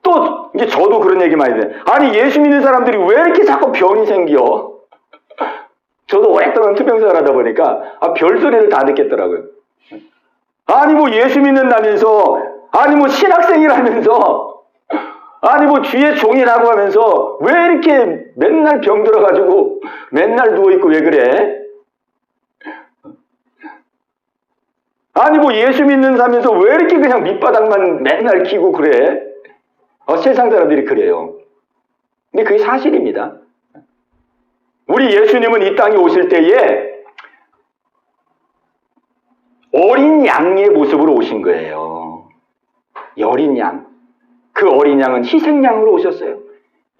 또 이제 저도 그런 얘기 많이 돼요. 아니 예수 믿는 사람들이 왜 이렇게 자꾸 병이 생겨? 저도 오랫동안 투병생활 하다 보니까 별소리를 다 듣겠더라고요. 아니 뭐 예수 믿는다면서 아니 뭐 신학생이라면서 아니 뭐 주의 종이라고 하면서 왜 이렇게 맨날 병 들어가지고 맨날 누워있고 왜 그래? 아니 뭐 예수 믿는 사면서 왜 이렇게 그냥 밑바닥만 맨날 키고 그래? 세상 사람들이 그래요. 근데 그게 사실입니다. 우리 예수님은 이 땅에 오실 때에 어린 양의 모습으로 오신 거예요. 어린 양. 그 어린 양은 희생양으로 오셨어요.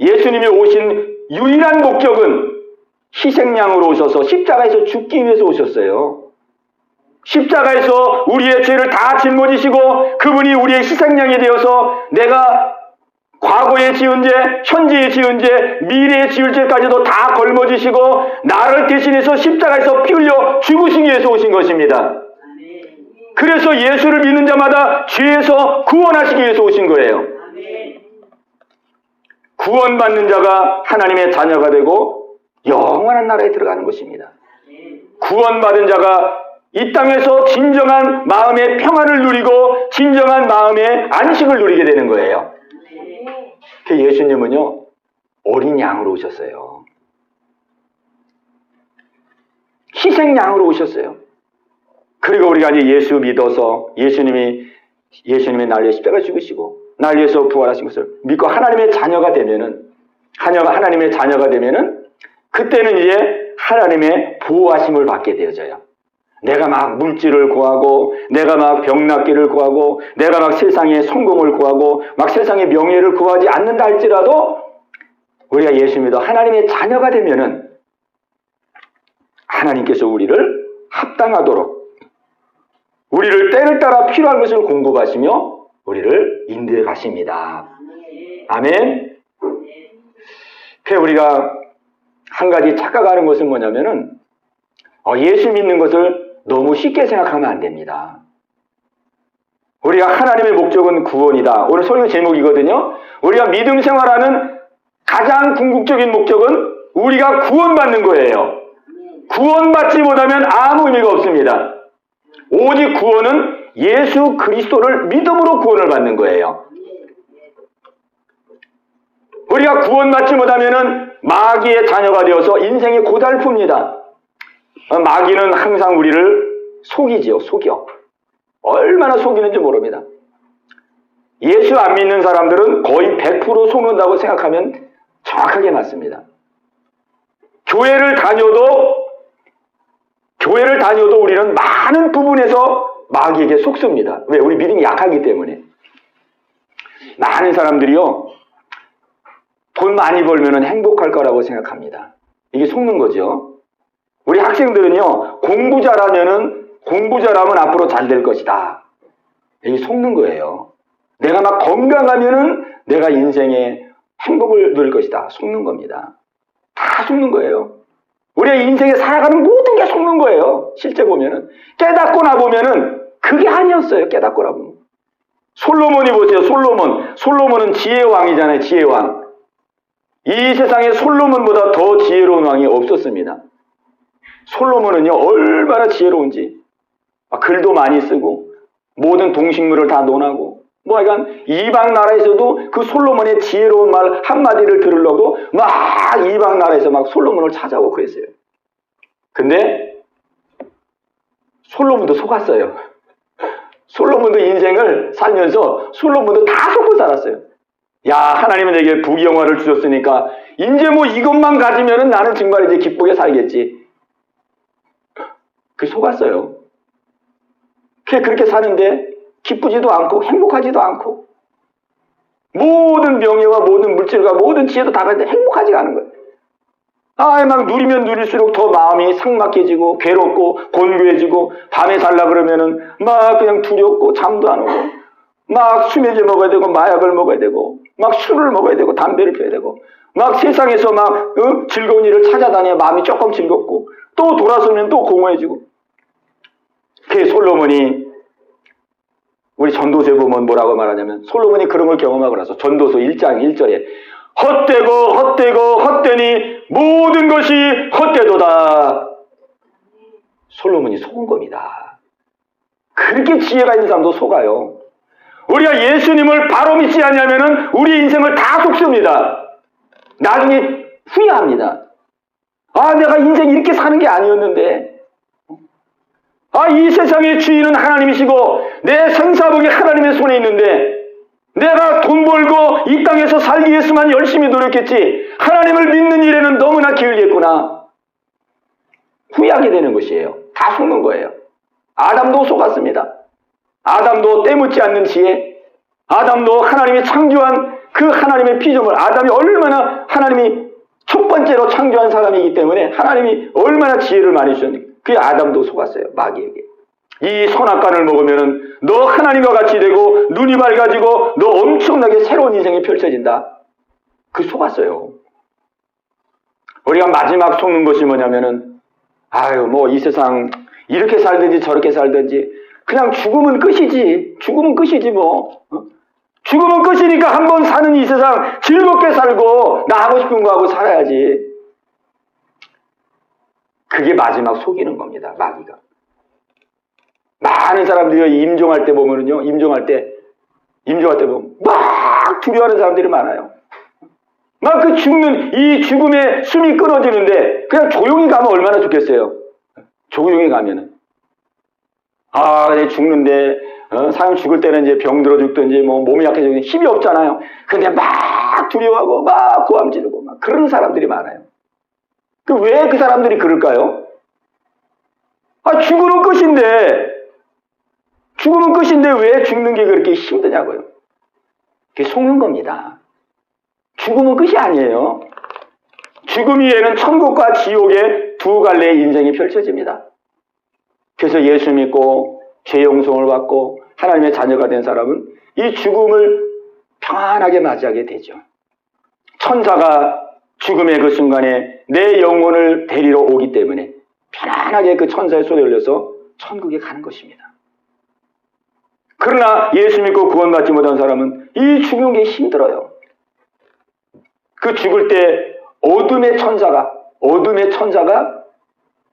예수님이 오신 유일한 목적은 희생양으로 오셔서 십자가에서 죽기 위해서 오셨어요. 십자가에서 우리의 죄를 다 짊어지시고 그분이 우리의 희생양이 되어서 내가 과거에 지은 죄, 현재에 지은 죄, 미래에 지을 죄까지도 다 걸머지시고 나를 대신해서 십자가에서 피 흘려 죽으시기 위해서 오신 것입니다. 그래서 예수를 믿는 자마다 죄에서 구원하시기 위해서 오신 거예요. 구원받는 자가 하나님의 자녀가 되고 영원한 나라에 들어가는 것입니다. 구원받은 자가 이 땅에서 진정한 마음의 평안을 누리고 진정한 마음의 안식을 누리게 되는 거예요. 그 예수님은요 어린 양으로 오셨어요. 희생양으로 오셨어요. 그리고 우리가 이제 예수 믿어서 예수님의 날 위해 십자가 죽으시고 날 위해서 부활하신 것을 믿고 하나님의 자녀가 되면은 그때는 이제 하나님의 보호하심을 받게 되어져요. 내가 막 물질을 구하고 내가 막 병낫기를 구하고 내가 막 세상의 성공을 구하고 막 세상의 명예를 구하지 않는다 할지라도 우리가 예수 믿어 하나님의 자녀가 되면은 하나님께서 우리를 합당하도록 우리를 때를 따라 필요한 것을 공급하시며 우리를 인도해 가십니다. 아멘. 그래서 우리가 한 가지 착각하는 것은 뭐냐면은 예수 믿는 것을 너무 쉽게 생각하면 안 됩니다. 우리가 하나님의 목적은 구원이다. 오늘 설교 제목이거든요. 우리가 믿음 생활하는 가장 궁극적인 목적은 우리가 구원받는 거예요. 구원받지 못하면 아무 의미가 없습니다. 오직 구원은 예수 그리스도를 믿음으로 구원을 받는 거예요. 우리가 구원받지 못하면은 마귀의 자녀가 되어서 인생이 고달픕니다. 마귀는 항상 우리를 속이지요. 속여. 얼마나 속이는지 모릅니다. 예수 안 믿는 사람들은 거의 100% 속는다고 생각하면 정확하게 맞습니다. 교회를 다녀도 우리는 많은 부분에서 마귀에게 속습니다. 왜? 우리 믿음이 약하기 때문에. 많은 사람들이요, 돈 많이 벌면 행복할 거라고 생각합니다. 이게 속는 거죠. 우리 학생들은요, 공부 잘하면 앞으로 잘 될 것이다. 이게 속는 거예요. 내가 막 건강하면은 내가 인생에 행복을 누릴 것이다. 속는 겁니다. 다 속는 거예요. 우리가 인생에 살아가는 모든 게 속는 거예요. 실제 보면은. 깨닫고 나보면은 그게 아니었어요. 깨닫고 나보면. 솔로몬이 보세요. 솔로몬은 지혜의 왕이잖아요. 지혜의 왕. 이 세상에 솔로몬보다 더 지혜로운 왕이 없었습니다. 솔로몬은요, 얼마나 지혜로운지. 글도 많이 쓰고, 모든 동식물을 다 논하고, 하여간 이방 나라에서도 그 솔로몬의 지혜로운 말 한마디를 들으려고 막 이방 나라에서 막 솔로몬을 찾아오고 그랬어요. 근데 솔로몬도 속았어요. 솔로몬도 인생을 살면서 솔로몬도 다 속고 살았어요. 야, 하나님은 내게 부귀영화를 주셨으니까 이제 뭐 이것만 가지면은 나는 정말 이제 기쁘게 살겠지. 그 속았어요. 그렇게 사는데 기쁘지도 않고 행복하지도 않고 모든 명예와 모든 물질과 모든 지혜도 다 가는데 행복하지가 않은 거예요. 막 누리면 누릴수록 더 마음이 삭막해지고 괴롭고 곤고해지고 밤에 살라 그러면은 막 그냥 두렵고 잠도 안 오고 막 수면제 먹어야 되고 마약을 먹어야 되고 막 술을 먹어야 되고 담배를 피워야 되고 막 세상에서 막 즐거운 일을 찾아다녀 마음이 조금 즐겁고 또 돌아서면 또 공허해지고. 그 솔로몬이 우리 전도서에 보면 뭐라고 말하냐면 솔로몬이 그런 걸 경험하고 나서 전도서 1장 1절에 헛되니 모든 것이 헛되도다. 솔로몬이 속은 겁니다. 그렇게 지혜가 있는 사람도 속아요. 우리가 예수님을 바로 믿지 않냐면은 우리 인생을 다 속습니다. 나중에 후회합니다. 내가 인생 이렇게 사는 게 아니었는데. 이 세상의 주인은 하나님이시고 내 생사복이 하나님의 손에 있는데 내가 돈 벌고 이 땅에서 살기 위해서만 열심히 노력했지 하나님을 믿는 일에는 너무나 게을리했구나. 후회하게 되는 것이에요. 다 속는 거예요. 아담도 속았습니다. 아담도 때묻지 않는 지혜, 아담도 하나님이 창조한 그 하나님의 피조물, 아담이 얼마나 하나님이 첫 번째로 창조한 사람이기 때문에 하나님이 얼마나 지혜를 많이 주셨는지 그 아담도 속았어요. 마귀에게. 이 선악과를 먹으면은 너 하나님과 같이 되고 눈이 밝아지고 너 엄청나게 새로운 인생이 펼쳐진다. 그 속았어요. 우리가 마지막 속는 것이 뭐냐면은 뭐 이 세상 이렇게 살든지 저렇게 살든지 그냥 죽으면 끝이지. 죽으면 끝이지 뭐. 죽으면 끝이니까 한번 사는 이 세상 즐겁게 살고 나 하고 싶은 거 하고 살아야지. 그게 마지막 속이는 겁니다. 마귀가. 많은 사람들이 임종할 때 보면은요. 임종할 때 보면 막 두려워하는 사람들이 많아요. 막 그 이 죽음에 숨이 끊어지는데 그냥 조용히 가면 얼마나 좋겠어요. 조용히 가면은. 죽는데 사람 죽을 때는 이제 병들어 죽든지 뭐 몸이 약해지고 힘이 없잖아요. 근데 막 두려워하고 막 고함 지르고 막 그런 사람들이 많아요. 왜 그 사람들이 그럴까요? 죽으면 끝인데 왜 죽는 게 그렇게 힘드냐고요. 그게 속는 겁니다. 죽으면 끝이 아니에요. 죽음 이후에는 천국과 지옥의 두 갈래의 인생이 펼쳐집니다. 그래서 예수 믿고 죄 용서를 받고 하나님의 자녀가 된 사람은 이 죽음을 평안하게 맞이하게 되죠. 천사가 죽음의 그 순간에 내 영혼을 데리러 오기 때문에 편안하게 그 천사의 손에 올려서 천국에 가는 것입니다. 그러나 예수 믿고 구원받지 못한 사람은 이 죽는 게 힘들어요. 그 죽을 때 어둠의 천사가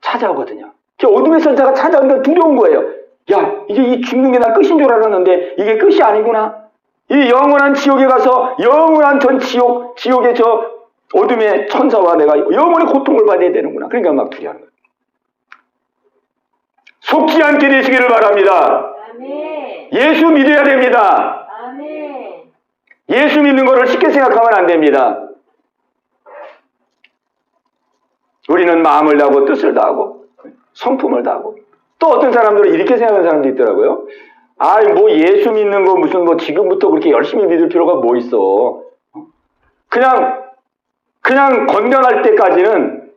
찾아오거든요. 어둠의 천사가 찾아오는데 두려운 거예요. 야, 이제 이 죽는 게 난 끝인 줄 알았는데 이게 끝이 아니구나. 이 영원한 지옥에 가서 영원한 전 지옥의 저 어둠의 천사와 내가 영원히 고통을 받아야 되는구나. 그러니까 막 두려워하는 거예요. 속지 않게 되시기를 바랍니다. 아멘. 예수 믿어야 됩니다. 아멘. 예수 믿는 것을 쉽게 생각하면 안 됩니다. 우리는 마음을 다하고 뜻을 다하고 성품을 다하고 또 어떤 사람들은 이렇게 생각하는 사람도 있더라고요. 뭐 예수 믿는 거 무슨 뭐 지금부터 그렇게 열심히 믿을 필요가 뭐 있어. 그냥 건강할 때까지는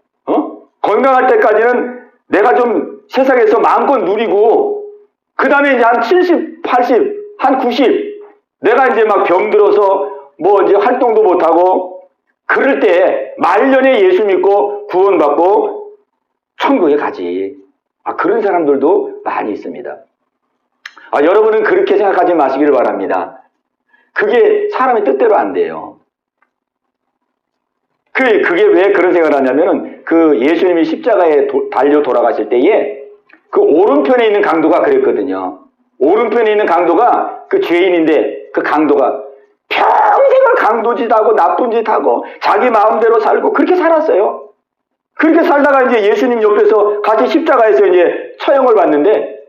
내가 좀 세상에서 마음껏 누리고 그 다음에 이제 한 70, 80, 한 90 내가 이제 막 병들어서 뭐 이제 활동도 못하고 그럴 때 말년에 예수 믿고 구원받고 천국에 가지. 그런 사람들도 많이 있습니다. 여러분은 그렇게 생각하지 마시기를 바랍니다. 그게 사람의 뜻대로 안 돼요. 그게 왜 그런 생각을 하냐면은 그 예수님이 십자가에 달려 돌아가실 때에 그 오른편에 있는 강도가 그랬거든요. 오른편에 있는 강도가 그 죄인인데 그 강도가 평생을 강도짓하고 나쁜 짓하고 자기 마음대로 살고 그렇게 살았어요. 그렇게 살다가 이제 예수님 옆에서 같이 십자가에서 이제 처형을 받는데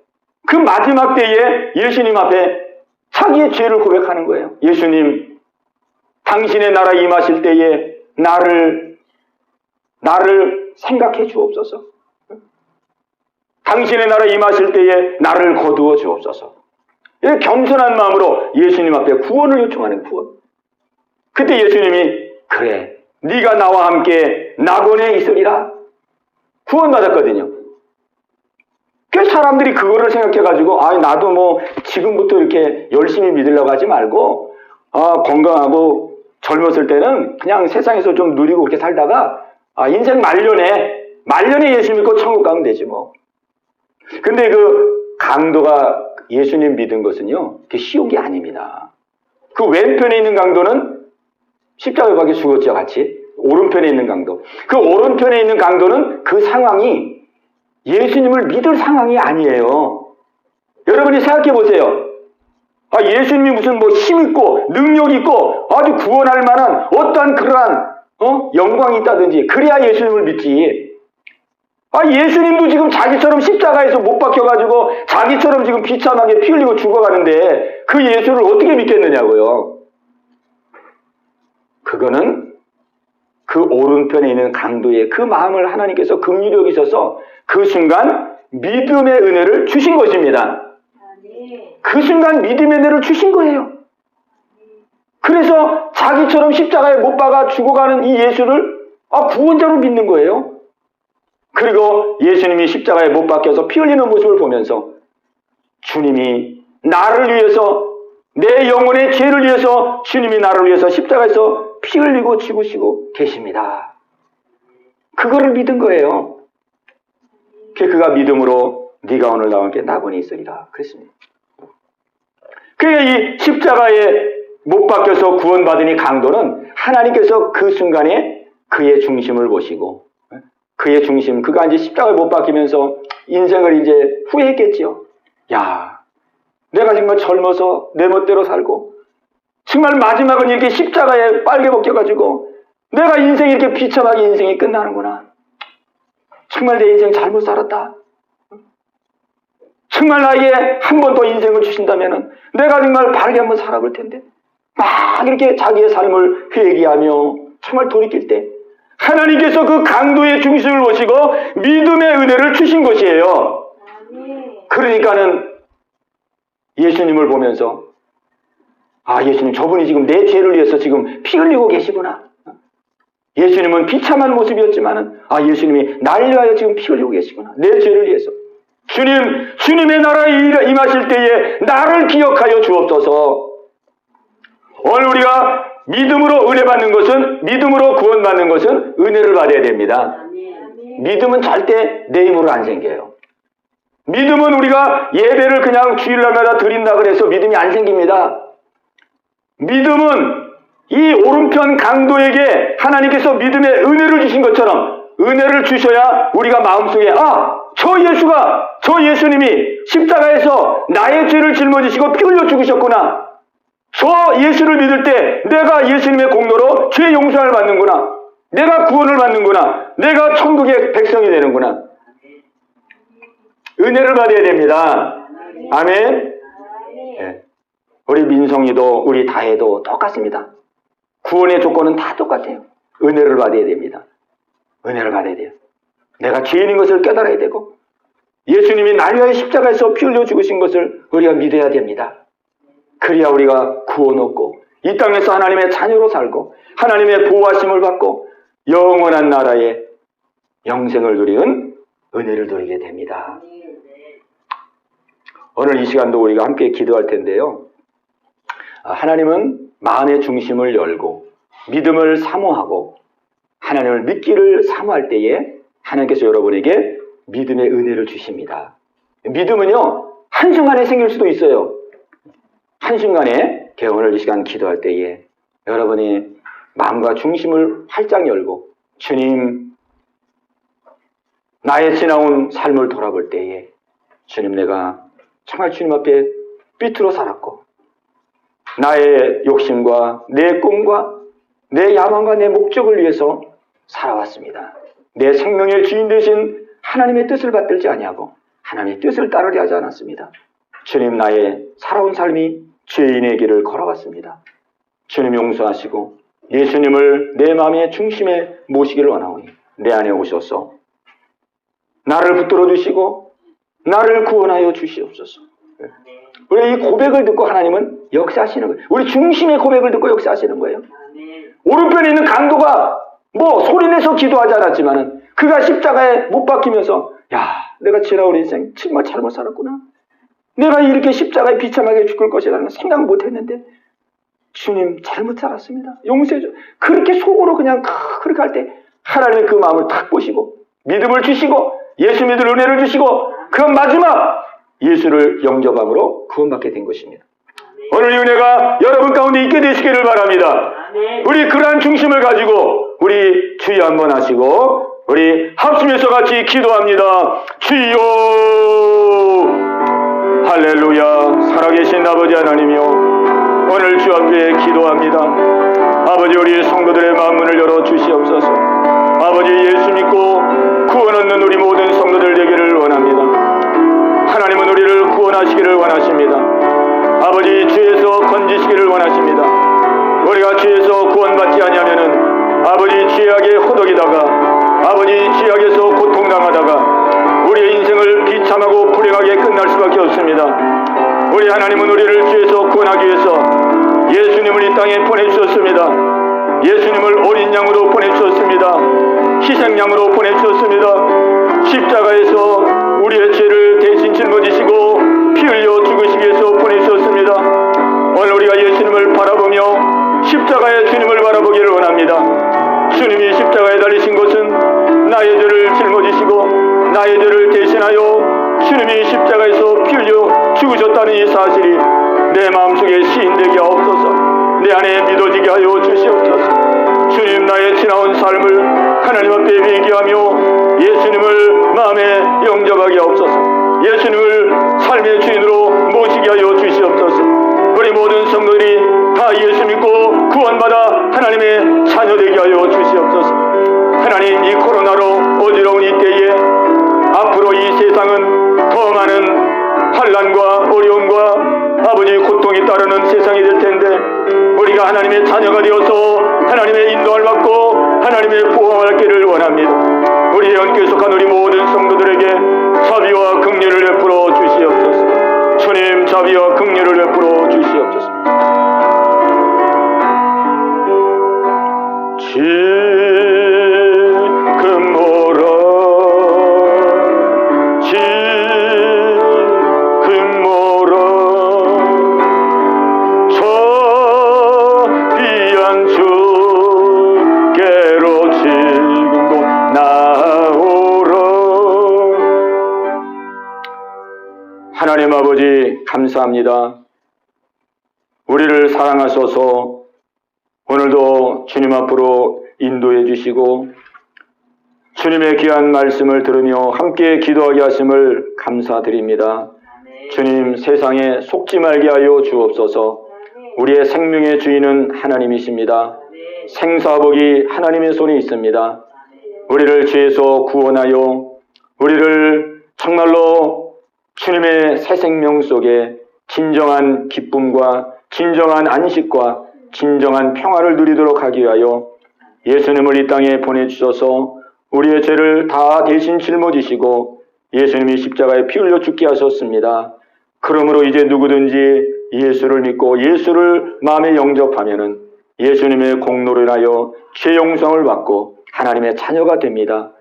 그 마지막 때에 예수님 앞에 자기의 죄를 고백하는 거예요. 예수님, 당신의 나라 임하실 때에 나를 생각해 주옵소서. 당신의 나라 임하실 때에 나를 거두어 주옵소서. 이렇게 겸손한 마음으로 예수님 앞에 구원을 요청하는 구원. 그때 예수님이 그래, 네가 나와 함께 낙원에 있으리라. 구원받았거든요. 그 사람들이 그거를 생각해가지고 나도 뭐 지금부터 이렇게 열심히 믿으려고 하지 말고 건강하고 젊었을 때는 그냥 세상에서 좀 누리고 그렇게 살다가 인생 말년에 예수 믿고 천국 가면 되지 뭐. 근데 그 강도가 예수님 믿은 것은요, 그게 쉬운 게 아닙니다. 그 왼편에 있는 강도는 십자가에 박혀 죽었죠, 같이. 오른편에 있는 강도. 그 오른편에 있는 강도는 그 상황이 예수님을 믿을 상황이 아니에요. 여러분이 생각해 보세요. 예수님이 무슨 뭐 힘있고 능력있고 아주 구원할 만한 어떠한 그러한 영광이 있다든지 그래야 예수님을 믿지. 예수님도 지금 자기처럼 십자가에서 못 박혀가지고 자기처럼 지금 비참하게 피 흘리고 죽어가는데 그 예수를 어떻게 믿겠느냐고요. 그거는 그 오른편에 있는 강도의 그 마음을 하나님께서 긍휼히 여기셔서 그 순간 믿음의 은혜를 주신 것입니다. 그 순간 믿음의 은혜를 주신 거예요. 그래서 자기처럼 십자가에 못 박아 죽어가는 이 예수를 구원자로 믿는 거예요. 그리고 예수님이 십자가에 못 박혀서 피 흘리는 모습을 보면서 주님이 나를 위해서 내 영혼의 죄를 위해서 주님이 나를 위해서 십자가에서 피 흘리고 죽으시고 계십니다. 그거를 믿은 거예요. 그가 믿음으로 네가 오늘 나와 함께 낙원에 있으리라 그랬습니다. 이 십자가에 못 박혀서 구원받으니 강도는 하나님께서 그 순간에 그의 중심을 보시고 그의 중심, 그가 이제 십자가에 못 박히면서 인생을 이제 후회했겠지요. 야, 내가 정말 젊어서 내 멋대로 살고 정말 마지막은 이렇게 십자가에 빨개 벗겨가지고 내가 인생이 이렇게 비참하게 인생이 끝나는구나. 정말 내 인생 잘못 살았다. 정말 나에게 한 번 더 인생을 주신다면 내가 정말 바르게 한번 살아볼 텐데 막 이렇게 자기의 삶을 회개하며 정말 돌이킬 때 하나님께서 그 강도의 중심을 보시고 믿음의 은혜를 주신 것이에요. 그러니까는 예수님을 보면서 예수님 저분이 지금 내 죄를 위해서 지금 피 흘리고 계시구나. 예수님은 비참한 모습이었지만은 예수님이 나를 위하여 지금 피 흘리고 계시구나. 내 죄를 위해서. 주님의 나라에 임하실 때에 나를 기억하여 주옵소서. 오늘 우리가 믿음으로 은혜 받는 것은, 믿음으로 구원받는 것은 은혜를 받아야 됩니다. 믿음은 절대 내 힘으로 안 생겨요. 믿음은 우리가 예배를 그냥 주일날마다 드린다 그래서 믿음이 안 생깁니다. 믿음은 이 오른편 강도에게 하나님께서 믿음의 은혜를 주신 것처럼 은혜를 주셔야 우리가 마음속에 저 예수가 저 예수님이 십자가에서 나의 죄를 짊어지시고 피 흘려 죽으셨구나. 저 예수를 믿을 때 내가 예수님의 공로로 죄 용서를 받는구나. 내가 구원을 받는구나. 내가 천국의 백성이 되는구나. 은혜를 받아야 됩니다. 아멘. 네. 우리 민성이도 우리 다혜도 똑같습니다. 구원의 조건은 다 똑같아요. 은혜를 받아야 됩니다. 은혜를 받아야 돼요. 내가 죄인인 것을 깨달아야 되고 예수님이 날 위하여 십자가에서 피 흘려 죽으신 것을 우리가 믿어야 됩니다. 그래야 우리가 구원 얻고 이 땅에서 하나님의 자녀로 살고 하나님의 보호하심을 받고 영원한 나라의 영생을 누리는 은혜를 누리게 됩니다. 오늘 이 시간도 우리가 함께 기도할 텐데요. 하나님은 마음의 중심을 열고 믿음을 사모하고 하나님을 믿기를 사모할 때에 하나님께서 여러분에게 믿음의 은혜를 주십니다. 믿음은요, 한순간에 생길 수도 있어요. 한순간에 오늘 이 시간 기도할 때에 여러분이 마음과 중심을 활짝 열고 주님, 나의 지나온 삶을 돌아볼 때에 주님, 내가 정말 주님 앞에 삐뚤어 살았고 나의 욕심과 내 꿈과 내 야망과 내 목적을 위해서 살아왔습니다. 내 생명의 주인 되신 하나님의 뜻을 받들지 아니하고 하나님의 뜻을 따르려 하지 않았습니다. 주님, 나의 살아온 삶이 죄인의 길을 걸어갔습니다. 주님 용서하시고 예수님을 내 마음의 중심에 모시기를 원하오니 내 안에 오셔서 나를 붙들어 주시고 나를 구원하여 주시옵소서. 우리 이 고백을 듣고 하나님은 역사하시는 거예요. 우리 중심의 고백을 듣고 역사하시는 거예요. 오른편에 있는 강도가 소리내서 기도하지 않았지만은 그가 십자가에 못 박히면서 야, 내가 지나온 인생 정말 잘못 살았구나. 내가 이렇게 십자가에 비참하게 죽을 것이라는 생각 못 했는데 주님 잘못 살았습니다. 용서해 줘. 그렇게 속으로 그냥 그렇게 할 때 하나님의 그 마음을 탁 보시고 믿음을 주시고 예수 믿을 은혜를 주시고 그 마지막 예수를 영접함으로 구원받게 된 것입니다. 오늘 이 은혜가 여러분 가운데 있게 되시기를 바랍니다. 우리 그러한 중심을 가지고 우리 주여 한번 하시고 우리 합심해서 같이 기도합니다. 주여, 할렐루야. 살아계신 아버지 하나님이여, 오늘 주 앞에 기도합니다. 아버지, 우리 성도들의 마음 문을 열어 주시옵소서. 아버지, 예수 믿고 구원 얻는 우리 모든 성도들 되기를 원합니다. 하나님은 우리를 구원하시기를 원하십니다. 아버지, 죄에서 건지시기를 원하십니다. 우리가 죄에서 구원받지 아니하면은 아버지 죄악에 호덕이다가 아버지 죄악에서 고통당하다가 우리의 인생을 비참하고 불행하게 끝날 수밖에 없습니다. 우리 하나님은 우리를 죄에서 구원하기 위해서 예수님을 이 땅에 보내주셨습니다. 예수님을 어린 양으로 보내주셨습니다. 희생양으로 보내주셨습니다. 십자가에서 우리의 죄를 대신 짊어지시고 피 흘려 죽으시기 위해서 보내주셨습니다. 오늘 우리가 예수님을 바라보며 십자가의 주님을 바라보기를 원합니다. 주님이 십자가에 달리신 것은 나의 죄를 짊어지시고 나의 죄를 대신하여 주님이 십자가에서 피 흘려 죽으셨다는 이 사실이 내 마음속에 시인되게 하옵소서. 내 안에 믿어지게 하여 주시옵소서. 주님, 나의 지나온 삶을 하나님 앞에 회개하며 예수님을 마음에 영접하게 하옵소서. 예수님을 삶의 주인으로 모시게 하여 주시옵소서. 우리 모든 성도들이 다 예수 믿고 구원받아 하나님의 자녀 되게 하여 주시옵소서. 하나님, 이 코로나로 어지러운 이 때에 앞으로 이 세상은 더 많은 환난과 어려움과 아버지 고통이 따르는 세상이 될 텐데 우리가 하나님의 자녀가 되어서 하나님의 인도를 받고 하나님의 보호할 길을 원합니다. 우리의 영께 속한 우리 모든 성도들에게 자비와 긍휼을 베풀어 주시옵소서. 주님, 자비와 긍휼을 베풀어 주시옵소서. 지금 오라, 지금 오라, 저 귀한 주께로 지금도 나오라. 하나님 아버지, 감사합니다. 우리를 사랑하셔서 오늘도 주님 앞으로 인도해 주시고 주님의 귀한 말씀을 들으며 함께 기도하게 하심을 감사드립니다. 주님, 세상에 속지 말게 하여 주옵소서. 우리의 생명의 주인은 하나님이십니다. 생사복이 하나님의 손에 있습니다. 우리를 죄에서 구원하여 우리를 정말로 주님의 새 생명 속에 진정한 기쁨과 진정한 안식과 진정한 평화를 누리도록 하기 위하여 예수님을 이 땅에 보내주셔서 우리의 죄를 다 대신 짊어지시고 예수님이 십자가에 피 흘려 죽게 하셨습니다. 그러므로 이제 누구든지 예수를 믿고 예수를 마음에 영접하면은 예수님의 공로를 하여 죄 용서를 받고 하나님의 자녀가 됩니다.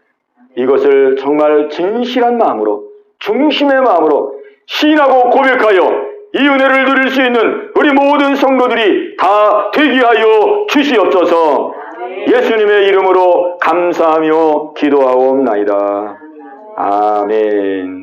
이것을 정말 진실한 마음으로 중심의 마음으로 시인하고 고백하여 이 은혜를 누릴 수 있는 우리 모든 성도들이 다 되게 하여 주시옵소서. 예수님의 이름으로 감사하며 기도하옵나이다. 아멘.